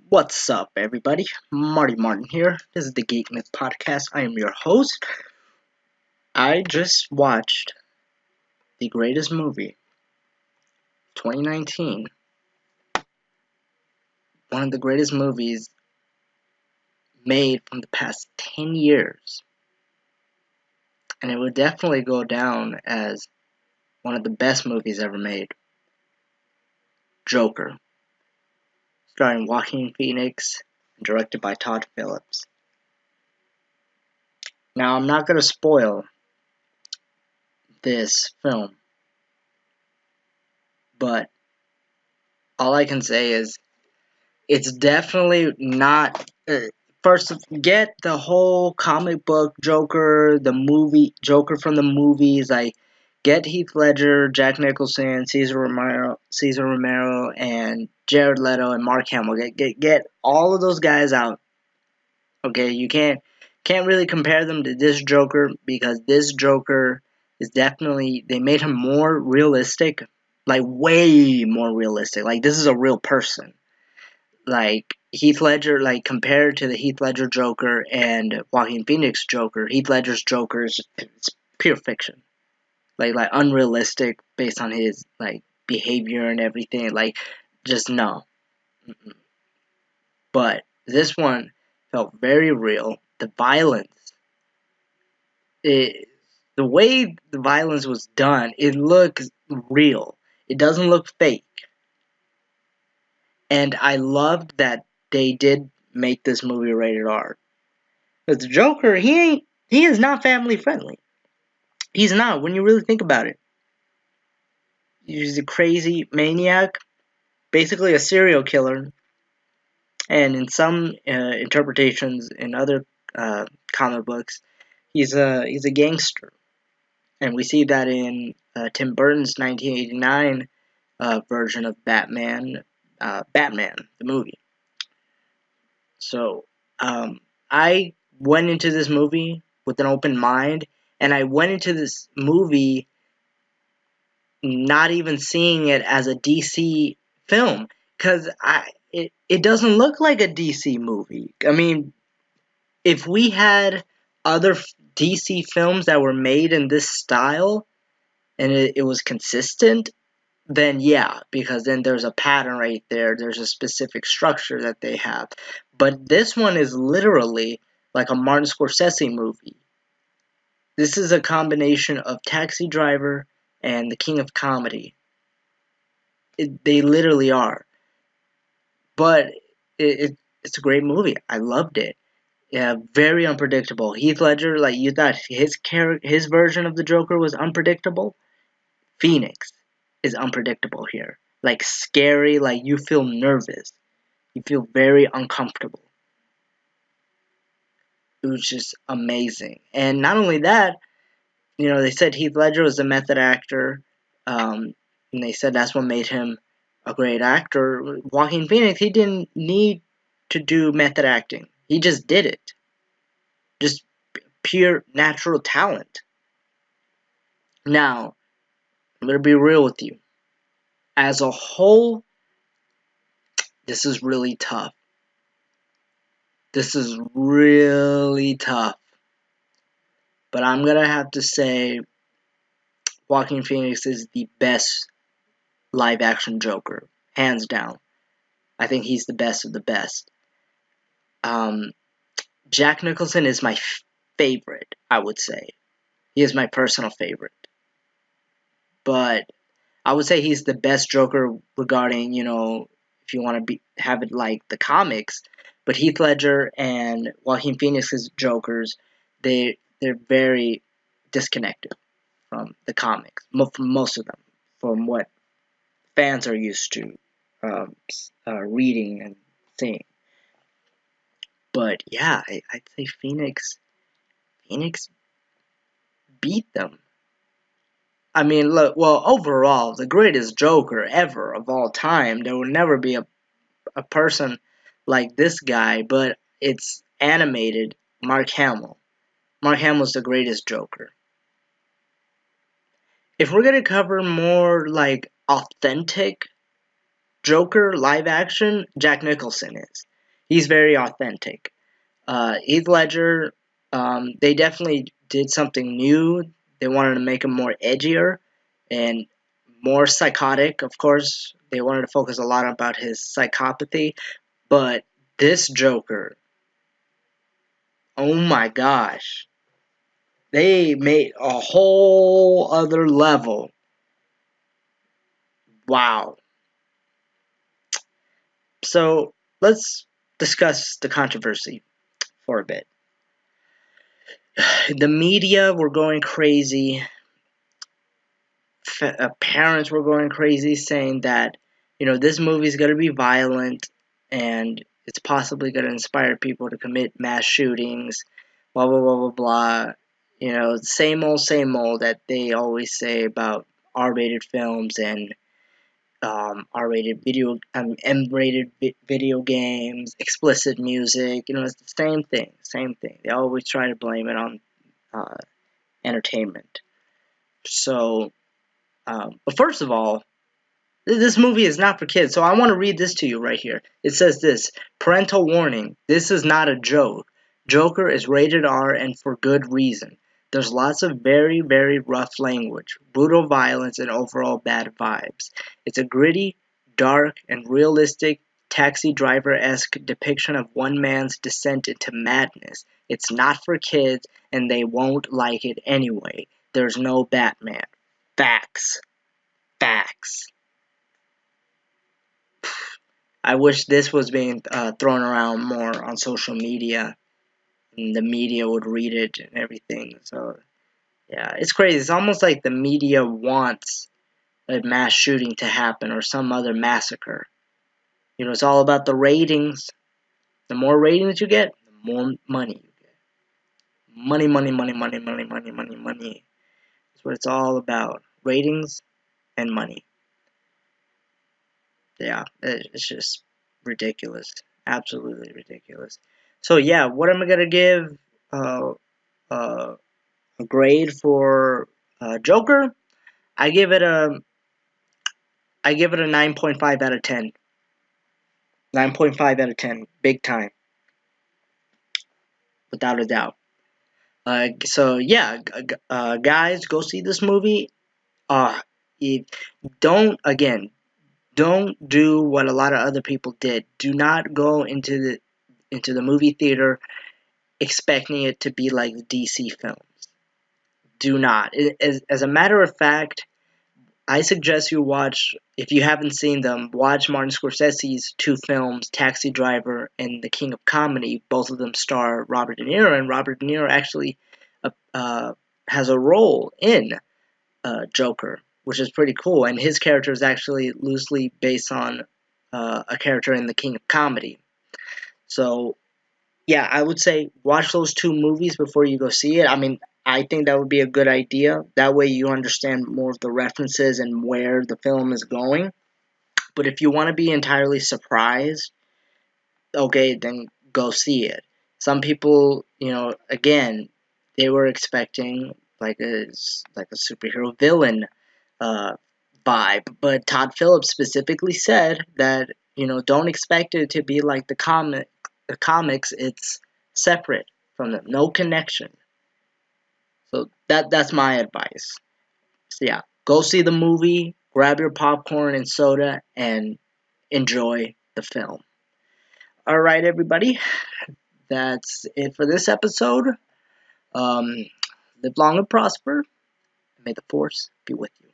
What's up, everybody? Marty Martin here. This is the Geek Myth Podcast. I am your host. I just watched the greatest movie, 2019. One of the greatest movies made from the past 10 years. And it would definitely go down as one of the best movies ever made. Joker. Starring Joaquin Phoenix and directed by Todd Phillips. Now, I'm not going to spoil this film, but all I can say is it's definitely not. First, get the whole comic book Joker, the movie Joker from the movies. Like, get Heath Ledger, Jack Nicholson, Cesar Romero, and Jared Leto and Mark Hamill. Get all of those guys out. Okay, you can't really compare them to this Joker because this Joker is definitely, they made him more realistic, like way more realistic. Like, this is a real person. Like Heath Ledger, like compared to the Heath Ledger Joker and Joaquin Phoenix Joker, Heath Ledger's Joker is it's pure fiction, like unrealistic based on his like behavior and everything. Like, just no. Mm-mm. But this one felt very real. The violence, it, the way the violence was done, it looks real. It doesn't look fake. And I loved that they did make this movie rated R. But the Joker, he is not family friendly. He's not when you really think about it. He's a crazy maniac, basically a serial killer, and in some interpretations in other comic books, he's a gangster, and we see that in Tim Burton's 1989 version of Batman, Batman the movie. So I went into this movie with an open mind, and I went into this movie not even seeing it as a DC film because it doesn't look like a DC movie. I mean, if we had other DC films that were made in this style and it was consistent, then yeah, because then there's a pattern right there. There's a specific structure that they have. But this one is literally like a Martin Scorsese movie. This is a combination of Taxi Driver and The King of Comedy. They literally are. But it's a great movie. I loved it. Yeah, very unpredictable. Heath Ledger, like you thought his version of the Joker was unpredictable. Phoenix is unpredictable here. Like scary, like you feel nervous. You feel very uncomfortable. It was just amazing. And not only that, they said Heath Ledger was a method actor. And they said that's what made him a great actor. Joaquin Phoenix, he didn't need to do method acting. He just did it. Just pure natural talent. Now, I'm going to be real with you. As a whole, this is really tough. This is really tough. But I'm going to have to say Joaquin Phoenix is the best live action Joker. Hands down. I think he's the best of the best. Jack Nicholson is my favorite, I would say. He is my personal favorite. But I would say he's the best Joker regarding, if you want to have it like the comics. But Heath Ledger and Joaquin Phoenix's Jokers, they're very disconnected from the comics, from most of them, from what fans are used to reading and seeing. But yeah, I'd say Phoenix beat them. I mean, look, well, overall, the greatest Joker ever of all time. There will never be a person like this guy, but it's animated Mark Hamill. Mark Hamill's the greatest Joker. If we're gonna cover more like authentic Joker live action, Jack Nicholson is. He's very authentic. Heath Ledger, they definitely did something new. They wanted to make him more edgier and more psychotic. Of course, they wanted to focus a lot about his psychopathy. But this Joker, oh my gosh, they made a whole other level. Wow. So let's discuss the controversy for a bit. The media were going crazy. Parents were going crazy saying that, this movie is going to be violent and it's possibly going to inspire people to commit mass shootings, blah, blah, blah, blah, blah. Same old that they always say about R-rated films and R-rated M-rated video games, explicit music. It's the same thing. They always try to blame it on uh, entertainment. So, but first of all, this movie is not for kids. So I want to read this to you right here. It says this: parental warning. This is not a joke. Joker is rated R and for good reason. There's lots of very, very rough language, brutal violence, and overall bad vibes. It's a gritty, dark, and realistic taxi driver-esque depiction of one man's descent into madness. It's not for kids, and they won't like it anyway. There's no Batman. Facts. Facts. I wish this was being thrown around more on social media, and the media would read it and everything. So yeah, it's crazy. It's almost like the media wants a mass shooting to happen or some other massacre. It's all about the ratings. The more ratings you get, the more money you get. Money, money, money, money, money, money, money, money. That's what it's all about. Ratings and money. Yeah, it's just ridiculous. Absolutely ridiculous. So yeah, what am I gonna give uh, uh, a grade for Joker? I give it a 9.5 out of 10. 9.5 out of 10, big time, without a doubt. So yeah, guys, go see this movie. Uh, if, don't do what a lot of other people did. Do not go into the movie theater expecting it to be like DC films. Do not. As a matter of fact, I suggest you watch, if you haven't seen them, watch Martin Scorsese's two films, Taxi Driver and The King of Comedy. Both of them star Robert De Niro, and Robert De Niro actually has a role in Joker, which is pretty cool. And his character is actually loosely based on a character in The King of Comedy. So yeah, I would say watch those two movies before you go see it. I mean, I think that would be a good idea. That way you understand more of the references and where the film is going. But if you want to be entirely surprised, okay, then go see it. Some people, again, they were expecting like a superhero villain uh, vibe, but Todd Phillips specifically said that don't expect it to be like the comics. It's separate from them, no connection. So that's my advice. So yeah, go see the movie, grab your popcorn and soda, and enjoy the film. All right, everybody, that's it for this episode. Um, live long and prosper. May the force be with you.